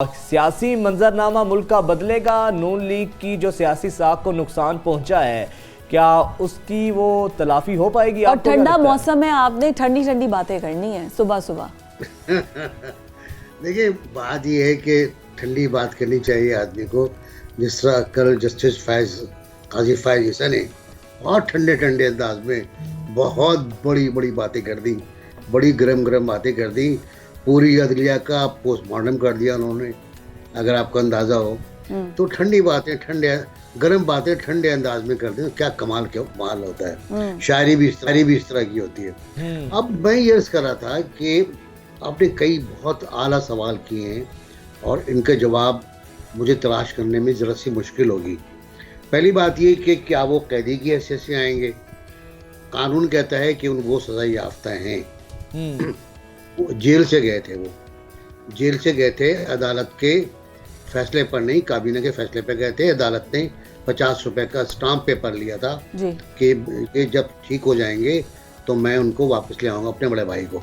सियासी मंजरनामा मुल्क का बदलेगा। नून लीग की जो सियासी साख को नुकसान पहुंचा है, क्या उसकी वो तलाफी हो पाएगी? और ठंडा मौसम है, आपने ठंडी ठंडी बातें करनी है सुबह सुबह। देखिए, बात ये है कि ठंडी बात करनी चाहिए आदमी को। जिस तरह कल जस्टिस काजी फैज ईसा ने बहुत ठंडे ठंडे अंदाज में बहुत बड़ी बड़ी बातें कर दी, बड़ी गरम गरम बातें कर दी। पूरी अदलिया का पोस्टमार्टम कर दिया उन्होंने, अगर आपको अंदाजा हो तो। ठंडी बातें गरम बातें ठंडे अंदाज में कर दी, क्या कमाल होता है। शायरी भी इस तरह की होती है। अब मैं ये अर्ज कर रहा था कि आपने कई बहुत आला सवाल किए हैं और इनके जवाब मुझे तलाश करने में ज़रा सी मुश्किल होगी। पहली बात ये कि क्या वो कैदी की हैसियत से आएंगे? कानून कहता है कि वो सज़ा याफ्ता हैं। जेल से गए थे, वो जेल से गए थे, अदालत के फैसले पर नहीं, काबीना के फैसले पर गए थे। अदालत ने 50 रुपए का स्टाम्प पेपर लिया था कि जब ठीक हो जाएंगे तो मैं उनको वापस ले आऊँगा, अपने बड़े भाई को।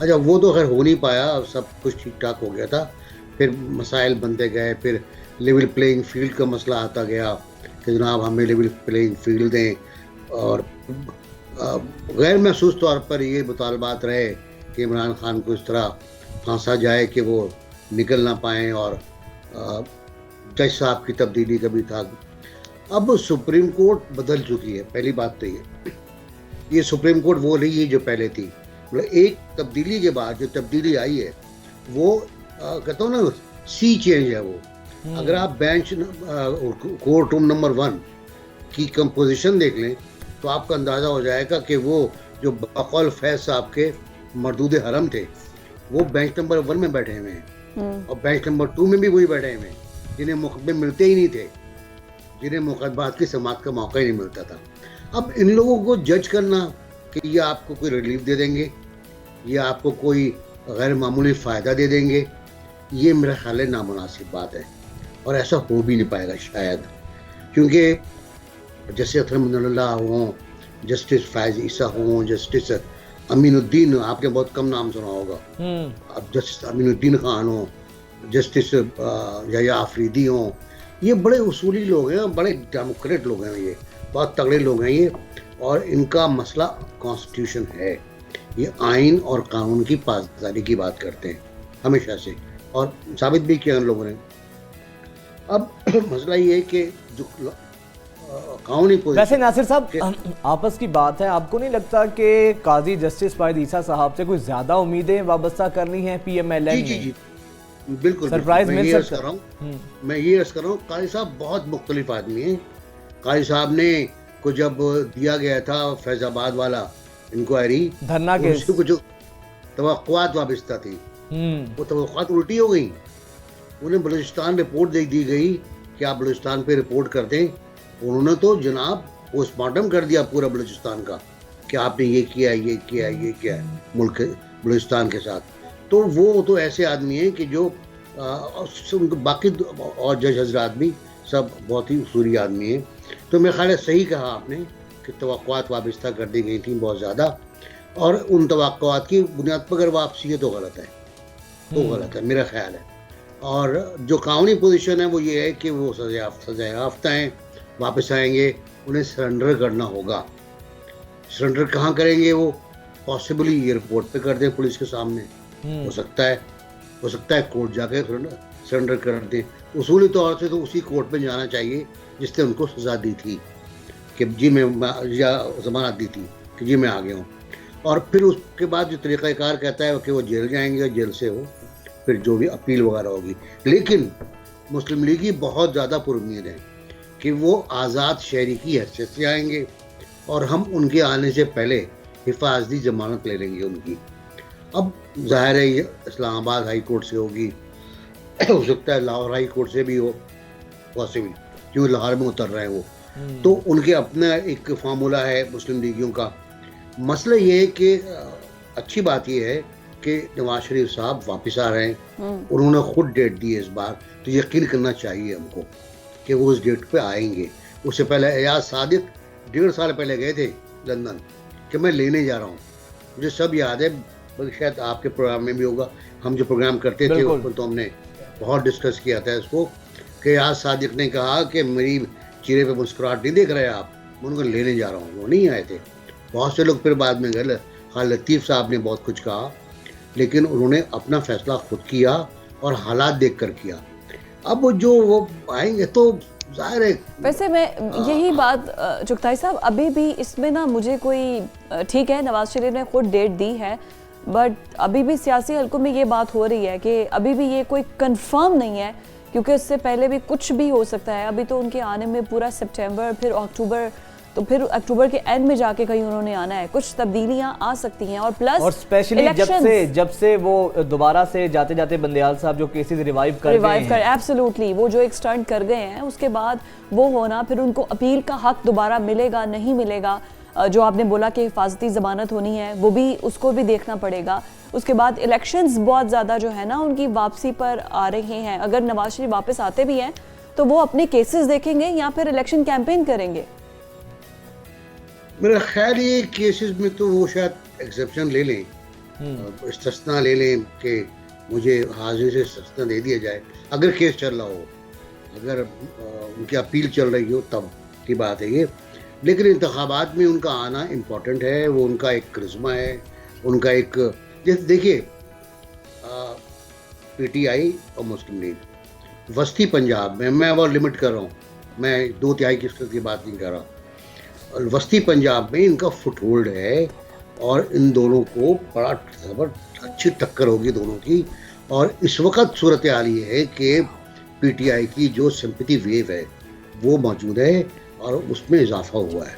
अच्छा, वो तो खैर हो नहीं पाया, सब कुछ ठीक ठाक हो गया था। फिर मसाइल बनते गए, फिर लेवल प्लेइंग फील्ड का मसला आता गया कि जनाब हमें लेवल प्लेइंग फील्ड दें, और गैर महसूस तौर पर ये मुतालबात रहे कि इमरान खान को इस तरह फांसा जाए कि वो निकल ना पाएँ, और जज साहब की तब्दीली का भी था। अब सुप्रीम कोर्ट बदल चुकी है, पहली बात तो ये सुप्रीम कोर्ट वो नहीं है जो पहले थी। मतलब एक तब्दीली के बाद जो तब्दीली आई है वो कहता हूँ ना, सी चेंज है वो। अगर आप बेंच कोर्ट रूम नंबर 1 की कंपोजिशन देख लें तो आपका अंदाज़ा हो जाएगा कि वो जो बकौल फैज साहब के मरदूद हरम थे, वो बेंच नंबर 1 में बैठे हुए हैं, और बेंच नंबर 2 में भी वही बैठे हुए हैं जिन्हें मुकदमे मिलते ही नहीं थे, जिन्हें मुकदमात की समाअत का मौका ही नहीं मिलता था। अब इन लोगों को जज करना कि ये आपको कोई रिलीफ दे देंगे, ये आपको कोई गैर मामूली फ़ायदा दे देंगे, ये मेरा ख्याल है नामुनासिब बात है, और ऐसा हो भी नहीं पाएगा शायद। क्योंकि जैसे अथरमुल्लाह हों, जस्टिस फैज ईसा हों, जस्टिस अमीनुद्दीन, आपने बहुत कम नाम सुना होगा, अब जस्टिस अमीनुद्दीन खान हो, जस्टिस या आफरीदी हों, ये बड़े उसूली लोग हैं, बड़े डेमोक्रेट लोग हैं, ये बहुत तगड़े लोग हैं ये। और इनका मसला कॉन्स्टिट्यूशन है, ये आइन और कानून की पासदारी की बात करते हैं हमेशा से, और साबित भी किया उन लोगों ने। अब मसला ये है कि जो कानूनी वैसे नासिर साहब, आपस की बात है, आपको नहीं लगता कि काजी जस्टिस फैज ईसा साहब से कोई ज्यादा उम्मीदें वाबस्ता करनी है PMLN में? जी, बिल्कुल सरप्राइज मिल सकता है। मैं ये अर्ज कर रहा हूँ, काजी साहब बहुत मुख्तलिफ आदमी हैं। काजी साहब ने को जब दिया गया था फैजाबाद वाला इंक्वायरी, धरना के कुछ तवक्कुआत वाबस्ता थी, वो तवक्कुआत उल्टी हो गई। उन्हें बलूचिस्तान रिपोर्ट दे दी गई कि आप बलूचिस्तान पे रिपोर्ट कर दें। उन्होंने तो जनाब पोस्टमार्टम कर दिया पूरा बलूचिस्तान का कि आपने ये किया मुल्क बलूचिस्तान के साथ। तो वो तो ऐसे आदमी हैं कि जो बाकी और जज हजरात भी सब बहुत ही उसूली आदमी हैं। तो मेरे ख्याल है सही कहा आपने कि तवक्कुआत वाबस्ता कर दी गई थी बहुत ज़्यादा, और उन तवक्कुआत की बुनियाद पर अगर वापसी है तो गलत है, मेरा ख्याल है। और जो कानूनी पोजीशन है वो ये है कि वो सजा याफ्ता हैं, वापस आएंगे, उन्हें सरेंडर करना होगा। सरेंडर कहाँ करेंगे? वो पॉसिबली एयरपोर्ट पे कर दें पुलिस के सामने, हो सकता है कोर्ट जाके सरेंडर कर दें। उसूली तौर से तो उसी कोर्ट में जाना चाहिए जिसने उनको सज़ा दी थी कि जी मैं, या ज़मानत दी थी कि जी मैं आ गया हूँ। और फिर उसके बाद जो तरीक़ाकार कहता है कि वो जेल जाएंगे, और जेल से वो फिर जो भी अपील वगैरह होगी। लेकिन मुस्लिम लीग ही बहुत ज़्यादा पुरुम्मीद है कि वो आज़ाद शहरी की हैसियत से आएंगे, और हम उनके आने से पहले हिफाजती ज़मानत ले लेंगे उनकी। अब ज़ाहिर है ये इस्लामाबाद हाई कोर्ट से होगी, हो सकता है लाहौर हाई कोर्ट से भी हो पॉसिबल, क्योंकि लाहौर में उतर रहे हैं वो। तो उनके अपना एक फार्मूला है मुस्लिम लीगियों का। मसला ये है कि अच्छी बात ये है कि नवाज शरीफ साहब वापस आ रहे हैं, उन्होंने खुद डेट दी है इस बार, तो यकीन करना चाहिए हमको कि वो उस डेट पे आएंगे। उससे पहले एजाज सादिक 1.5 साल पहले गए थे लंदन कि मैं लेने जा रहा हूँ, मुझे सब याद है, बल्कि शायद आपके प्रोग्राम में भी होगा, हम जो प्रोग्राम करते थे उसमें तो हमने बहुत डिस्कस किया था इसको कि आज सादिक ने कहा कि मेरी चेहरे पे मुस्कुराहट नहीं देख रहे आप, मैं उनको लेने जा रहा हूँ, वो नहीं आए थे। बहुत से लोग फिर बाद में गए, हाँ लतीफ़ साहब ने बहुत कुछ कहा, लेकिन उन्होंने अपना फैसला खुद किया और हालात देख कर किया। अब जो वो आएंगे तो जाहिर है। वैसे मैं यही बात चुगताई साहब, अभी भी इसमें ना मुझे कोई ठीक है नवाज शरीफ ने खुद डेट दी है, बट अभी भी सियासी हलकों में ये बात हो रही है कि अभी भी ये कोई कंफर्म नहीं है, क्योंकि उससे पहले भी कुछ भी हो सकता है। अभी तो उनके आने में पूरा सितंबर, फिर अक्टूबर, तो फिर अक्टूबर के एंड में जाके कहीं उन्होंने आना है, कुछ तब्दीलियां आ सकती हैं। और प्लस और स्पेशली जब से वो दोबारा से जाते जाते बंदयाल साहब जो केसेस रिवाइव कर एब्सोल्युटली वो जो एक स्टंट कर गए हैं, उसके बाद वो होना, फिर उनको अपील का हक दोबारा मिलेगा नहीं मिलेगा, जो आपने बोला कि हिफाजती जमानत होनी है वो भी, उसको भी देखना पड़ेगा। उसके बाद इलेक्शंस बहुत ज़्यादा जो है ना उनकी वापसी पर आ रहे हैं। अगर नवाज शरीफ वापस आते भी हैं तो वो अपने केसेस देखेंगे या फिर इलेक्शन कैंपेन करेंगे। मेरा ख्याल ये केसेस में तो वो शायद एक्सेप्शन ले लें, इस्तिस्ना ले लें कि मुझे हाजिर से इस्तिस्ना दे दिया जाए अगर केस चल रहा हो, अगर उनकी अपील चल रही हो तब की बात है ये। लेकिन इंतखाबात में उनका आना इम्पोर्टेंट है, वो उनका एक करिश्मा है, उनका एक, जैसे देखिए PTI और मुस्लिम लीग वस्ती पंजाब में, मैं वो लिमिट कर रहा हूँ, मैं 2/3 की बात नहीं कर रहा, वस्ती पंजाब में इनका फुटहोल्ड है और इन दोनों को बड़ा अच्छी टक्कर होगी दोनों की। और इस वक्त सूरत हाल ये है कि PTI की जो सिंपैथी वेव है वो मौजूद है और उसमें इजाफा हुआ है।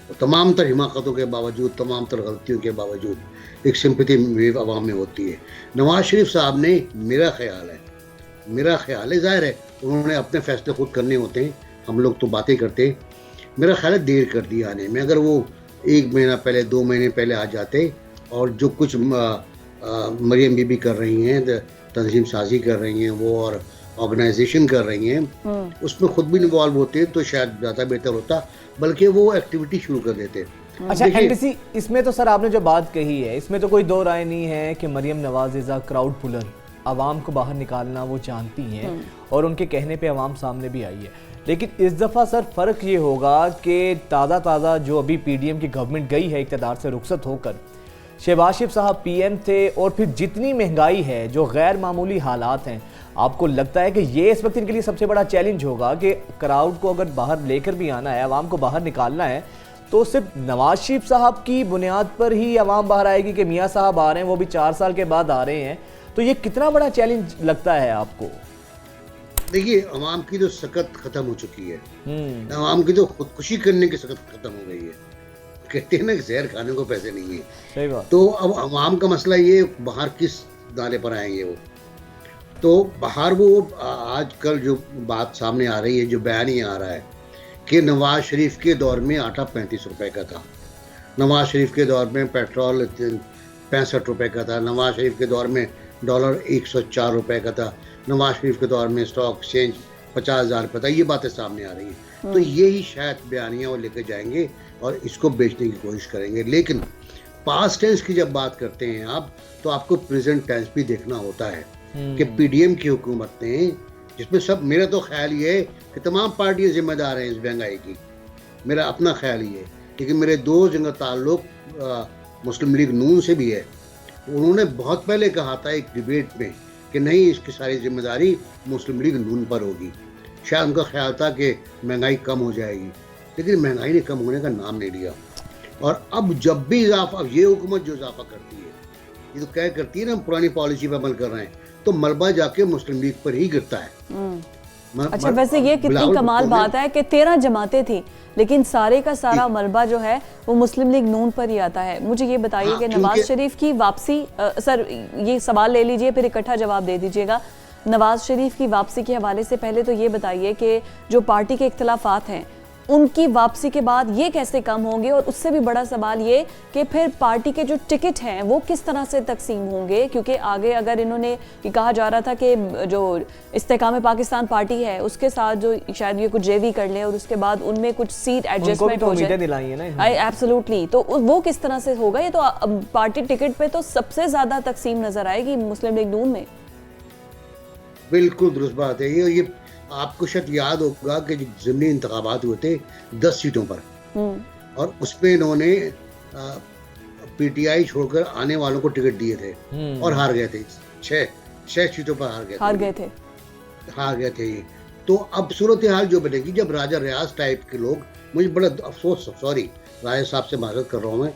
तो तमाम तर हिमाकतों के बावजूद, तमाम तर गलतियों के बावजूद एक सिंपैथी वेव अवाम में होती है। नवाज शरीफ साहब ने, मेरा ख्याल है ज़ाहिर है उन्होंने अपने फैसले खुद करने होते हैं, हम लोग तो बातें करते हैं, मेरा ख्याल है देर कर दिया आने में। अगर वो 1 महीना पहले, 2 महीने पहले आ जाते और जो कुछ मरियम बीबी कर रही हैं, तंजीम साजी कर रही हैं वो और ऑर्गेनाइजेशन कर रही हैं, उसमें खुद भी इन्वॉल्व होते तो शायद ज़्यादा बेहतर होता, बल्कि वो एक्टिविटी शुरू कर देते। अच्छा NDC, इसमें तो सर आपने जो बात कही है इसमें तो कोई दो राय नहीं है कि Maryam Nawaz is a crowd puller, आवाम को बाहर निकालना वो जानती हैं और उनके कहने पे आवाम सामने भी आई है। लेकिन इस दफ़ा सर फ़र्क ये होगा कि ताज़ा जो अभी PDM की गवर्नमेंट गई है इक़्तिदार से रुखसत होकर, शहबाज शरीफ साहब PM थे, और फिर जितनी महंगाई है, जो गैर मामूली हालात हैं, आपको लगता है कि ये इस वक्त इनके लिए सबसे बड़ा चैलेंज होगा कि क्राउड को अगर बाहर लेकर भी आना है, आवाम को बाहर निकालना है, तो सिर्फ नवाज शरीफ साहब की बुनियाद पर ही आवाम बाहर आएगी कि मियाँ साहब आ रहे हैं, वो भी 4 साल के बाद आ रहे हैं, तो ये कितना बड़ा चैलेंज लगता है आपको? देखिए, अवाम की तो सकत खत्म हो चुकी है, अवाम की तो खुदकुशी करने की सकत खत्म हो गई है। कहते हैं ना कि जहर खाने को पैसे नहीं है। सही बात। तो अब अवाम का मसला ये, बाहर किस दाने पर आएंगे वो, तो बाहर वो आजकल जो बात सामने आ रही है, जो बयान ही आ रहा है कि नवाज शरीफ के दौर में आटा 35 रुपए का था, नवाज शरीफ के दौर में पेट्रोल 65 रुपए का था, नवाज शरीफ के दौर में डॉलर 104 रुपए का था, नवाज शरीफ के दौर में स्टॉक एक्सचेंज 50,000 रुपये था। ये बातें सामने आ रही हैं, तो यही शायद बयानियाँ वो लेकर जाएंगे और इसको बेचने की कोशिश करेंगे। लेकिन पास्ट टेंस की जब बात करते हैं आप, तो आपको प्रेजेंट टेंस भी देखना होता है कि PDM की हुकूमत ने, जिसमें सब, मेरा तो ख्याल ये है कि तमाम पार्टियाँ जिम्मेदार हैं इस महंगाई की, मेरा अपना ख्याल ये है। लेकिन मेरे दोस्त जिनका ताल्लुक मुस्लिम लीग नून से भी है, उन्होंने बहुत पहले कहा था एक डिबेट में कि नहीं, इसकी सारी जिम्मेदारी मुस्लिम लीग नून पर होगी। शायद उनका ख्याल था कि महंगाई कम हो जाएगी, लेकिन महंगाई ने कम होने का नाम नहीं लिया। और अब जब भी इजाफा, अब ये हुकूमत जो इजाफा करती है, ये तो क्या करती है ना, पुरानी पॉलिसी पर अमल कर रहे हैं, तो मलबा जाके मुस्लिम लीग पर ही गिरता है। अच्छा, वैसे ये कितनी कमाल बात है कि 13 जमातें थी, लेकिन सारे का सारा मलबा जो है वो मुस्लिम लीग नून पर ही आता है। मुझे ये बताइए कि नवाज शरीफ की वापसी, सर ये सवाल ले लीजिए फिर इकट्ठा जवाब दे दीजिएगा। नवाज शरीफ की वापसी के हवाले से पहले तो ये बताइए कि जो पार्टी के इख्तलाफात हैं उनकी वापसी के बाद ये कैसे कम होंगे, और उससे भी बड़ा सवाल ये कि फिर पार्टी के जो टिकट हैं वो किस तरह से तकसीम होंगे, क्योंकि आगे अगर इन्होंने ये कहा जा रहा था कि जो इस्तेकाम पाकिस्तान पार्टी है उसके साथ जो शायद ये कुछ जेवी कर ले और उसके बाद उनमें कुछ सीट एडजस्टमेंट हो जाए, एब्सोल्युटली, तो वो किस तरह से होगा? ये तो पार्टी टिकट पे तो सबसे ज्यादा तकसीम नजर आएगी मुस्लिम लीग नून में। बिल्कुल दुरुस्त बात है। ये आपको शायद याद होगा कि ज़िमनी इंतखाबात हुए थे 10 सीटों पर, और उसमें इन्होंने पीटीआई छोड़कर आने वालों को टिकट दिए थे और हार गए थे। 6 सीटों पर हार गए थे ये। तो अब सूरत हाल जो बनेगी, जब राजा रियाज टाइप के लोग, मुझे बड़ा अफसोस, सॉरी राजा साहब से माजरत कर रहा हूँ मैं,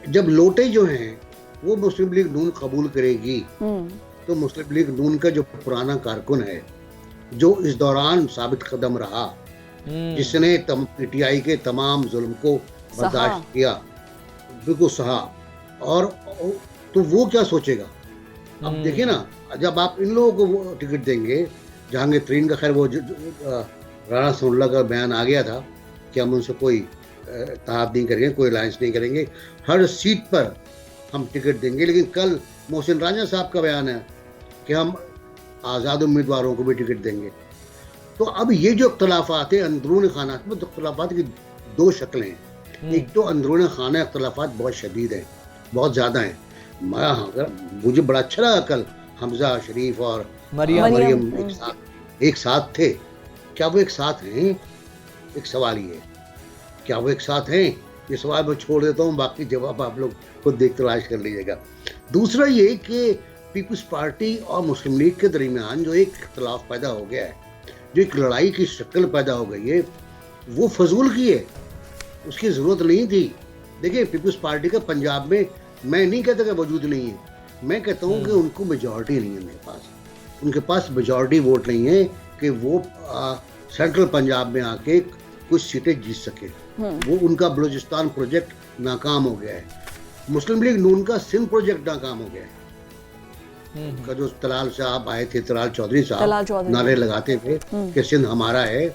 जब लोटे जो हैं वो मुस्लिम लीग नून कबूल करेगी, तो मुस्लिम लीग नून का जो पुराना कारकुन है, जो इस दौरान साबित कदम रहा, जिसने पीटीआई के तमाम जुल्म को बर्दाश्त किया, बिल्कुल सहा, और तो वो क्या सोचेगा। अब देखिए ना, जब आप इन लोगों को वो टिकट देंगे, जहांगीर तरीन का, खैर वो राणा सनाउल्लाह का बयान आ गया था कि हम उनसे कोई ताब नहीं करेंगे, कोई अलायंस नहीं करेंगे, हर सीट पर हम टिकट देंगे। लेकिन कल मोहसिन राजा साहब का बयान है कि हम आज़ाद उम्मीदवारों को भी टिकट देंगे। तो अब ये जो अख्तलाफात है, अंदरून खाना में अख्तलाफात की दो शक्लें हैं। एक तो अंदरून खाना अख्तलाफात बहुत शदीद हैं, बहुत ज़्यादा हैं। मुझे बड़ा अच्छा लगा कल हमजा शरीफ और मरियम एक साथ थे। क्या वो एक साथ हैं? एक सवाल ये है, क्या वो एक साथ हैं? ये सवाल मैं छोड़ देता हूँ, बाकी जवाब आप लोग खुद देख तलाश कर लीजिएगा। दूसरा ये कि पीपल्स पार्टी और मुस्लिम लीग के दरमियान जो एक इख्तलाफ पैदा हो गया है, जो एक लड़ाई की शक्ल पैदा हो गई है, वो फजूल की है, उसकी ज़रूरत नहीं थी। देखिए, पीपल्स पार्टी का पंजाब में, मैं नहीं कहता कि वजूद नहीं है, मैं कहता हूँ कि उनको मेजॉरिटी नहीं है, उनके पास मेजॉरिटी वोट नहीं है कि वो सेंट्रल पंजाब में आके कुछ सीटें जीत सके। वो उनका बलूचिस्तान प्रोजेक्ट नाकाम हो गया है। मुस्लिम लीग नून का सिंध प्रोजेक्ट नाकाम हो गया है। उनका जो तलाल साहब आए थे, तलाल चौधरी साहब नारे लगाते थे कि सिंध हमारा है,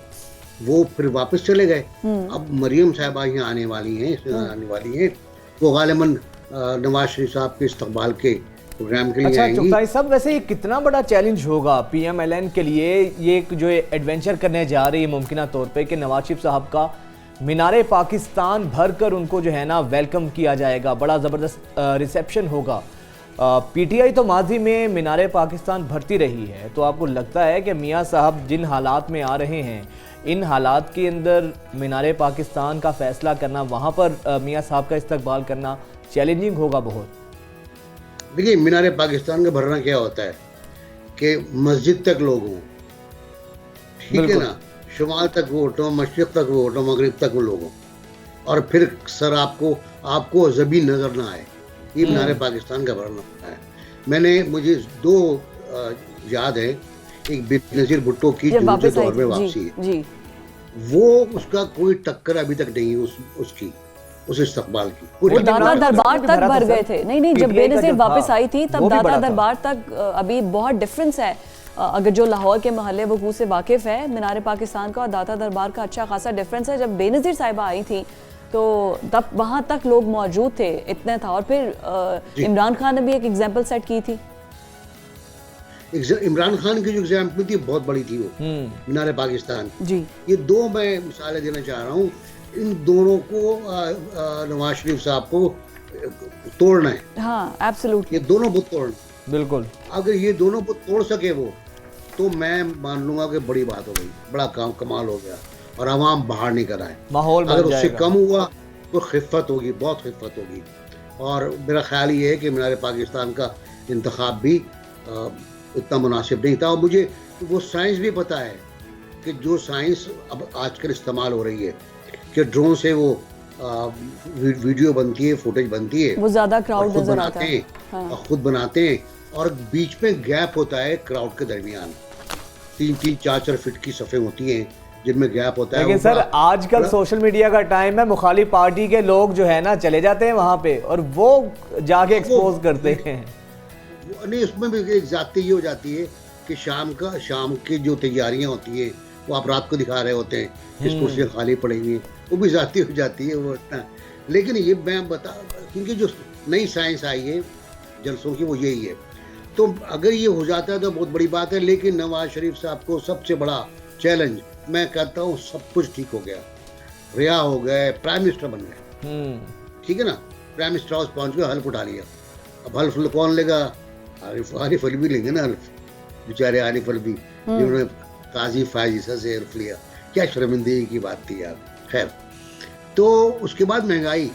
वो फिर वापस चले गए। अब मरियम साहबा यहाँ आने वाली हैं, वो गालिबन नवाज शरीफ साहब के इस्तकबाल के प्रोग्राम के लिए अच्छा, आएंगी। चुगताई साहब, वैसे ये कितना बड़ा चैलेंज होगा पीएमएलएन के लिए, ये जो एडवेंचर करने जा रही है मुमकिना तौर पे कि नवाज शरीफ साहब का मीनारे पाकिस्तान भरकर उनको जो है ना वेलकम किया जाएगा, बड़ा ज़बरदस्त रिसेप्शन होगा। पीटीआई तो माजी में मीनारे पाकिस्तान भरती रही है, तो आपको लगता है कि मियाँ साहब जिन हालात में आ रहे हैं, इन हालात के अंदर मीनारे पाकिस्तान का फैसला करना, वहाँ पर मियाँ साहब का इस्तकबाल करना चैलेंजिंग होगा बहुत? देखिए, मीनारे पाकिस्तान का भरना क्या होता है कि मस्जिद तक लोग हों, ठीक है ना, शुमाल तक वोट हो, मशरिक तक वोट हो, मगरिब तक वो लोग हों, और फिर सर आपको ज़मीन नजर ना आए, ये मीनारे पाकिस्तान का भरना होता है। मुझे दो याद है, एक बेनज़ीर भुट्टो की जूलूस दौर में वापसी है, वो उसका कोई टक्कर अभी तक नहीं है उस इस्तकबाल की। वो दाता दरबार तक भर गए थे। नहीं, जब बेनज़ीर वापस आई थी तब दाता दरबार तक अभी बहुत डिफरेंस है। अगर जो लाहौर के महल्ले वकूफ़ से वाकिफ़ है, मीनारे पाकिस्तान का और दाता दरबार का अच्छा खासा डिफरेंस है। जब बेनज़ीर साहिबा आई थी तो तब वहाँ तक लोग मौजूद थे, इतने था। और फिर इमरान खान ने भी एक एग्जाम्पल सेट की थी। इमरान खान की जो एग्जाम्पल थी बहुत बड़ी थी, वो मीनारे पाकिस्तान जी। ये दो मैं मिसालें देना चाह रहा हूँ, इन दोनों को नवाज शरीफ साहब को तोड़ना है। हाँ, एब्सोल्युटली, ये दोनों बुत तोड़ना, बिल्कुल। अगर ये दोनों बुत तोड़ सके वो, तो मैं मान लूंगा कि बड़ी बात हो गई, बड़ा कमाल हो गया, और अवाम बाहर नहीं कर आए। माहौल अगर उससे कम हुआ तो खिफ़त होगी, बहुत खिफ़त होगी। और मेरा ख्याल ये है कि मीनारे पाकिस्तान का इंतखाब भी इतना मुनासिब नहीं था। और मुझे वो साइंस भी पता है कि जो साइंस अब आजकल इस्तेमाल हो रही है कि ड्रोन से वो वीडियो बनती है, फुटेज बनती है, वो ज़्यादा क्राउड नजर आता है, हाँ। खुद बनाते हैं, और बीच में गैप होता है क्राउड के दरमियान, 3-3, 4-4 फीट की सफ़े होती हैं जिनमें गैप होता है। लेकिन सर, आजकल सोशल मीडिया का टाइम है, मुखालिफ पार्टी के लोग जो है ना चले जाते हैं वहाँ पे और वो जाके एक्सपोज करते हैं। नहीं, उसमें भी एक जाती ये हो जाती है कि शाम की जो तैयारियाँ होती है वो आप रात को दिखा रहे होते हैं, जिस कुर्सियाँ खाली पड़ी हुई हैं, वो भी जाती हो जाती है वो इतना। लेकिन ये मैं क्योंकि जो नई साइंस आई है जलसों की, वो यही है। तो अगर ये हो जाता है तो बहुत बड़ी बात है। लेकिन नवाज शरीफ साहब को सबसे बड़ा चैलेंज, मैं कहता हूँ, सब कुछ ठीक हो गया, रिहा हो गए, प्राइम मिनिस्टर बन गए, ठीक है ना, प्राइम मिनिस्टर हाउस पहुँच गए, हल्फ उठा लिया। अब हल्फ कौन लेगा? आरिफ अली भी लेंगे ना हल्फ, बेचारे आरिफ अलवी जिन्होंने काजी फायज ईसा से हेल्प लिया, क्या शर्मिंदगी की बात थी यार। खैर, तो उसके बाद महंगाई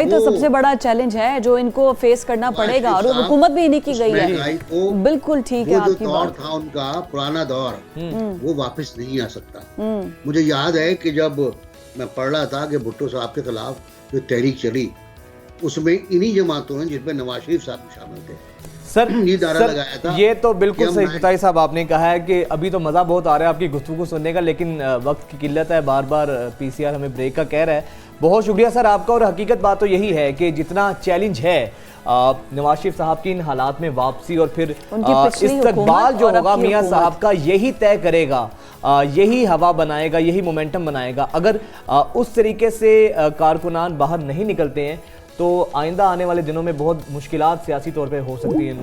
तो सबसे बड़ा चैलेंज है जो इनको फेस करना पड़ेगा, और हुकूमत भी इन्हीं की गई है। महंगाई को बिल्कुल ठीक है आपकी दौर बात। था उनका पुराना दौर, वो वापस नहीं आ सकता। मुझे याद है कि जब मैं पढ़ रहा था कि भुट्टो साहब के खिलाफ जो तहरीक चली, उसमें इन्हीं जमातों हैं जिसमें नवाज शरीफ साहब शामिल थे। सर, ये नारा लगाया था। ये तो बिल्कुल सही बताई साहब आपने कहा है कि अभी तो मज़ा बहुत आ रहा है आपकी गुफ्तगू सुनने का, लेकिन वक्त की किल्लत है, बार बार पीसीआर हमें ब्रेक का कह रहा है। बहुत शुक्रिया सर आपका। और हकीकत बात तो यही है कि जितना चैलेंज है नवाज शरीफ साहब की इन हालात में वापसी और फिर इस्तकबाल जो होगा मियां साहब का, यही तय करेगा, यही हवा बनाएगा, यही मोमेंटम बनाएगा। अगर उस तरीके से कारकुनान बाहर नहीं निकलते हैं तो आइंदा आने वाले दिनों में बहुत मुश्किलात सियासी तौर पे हो सकती हैं।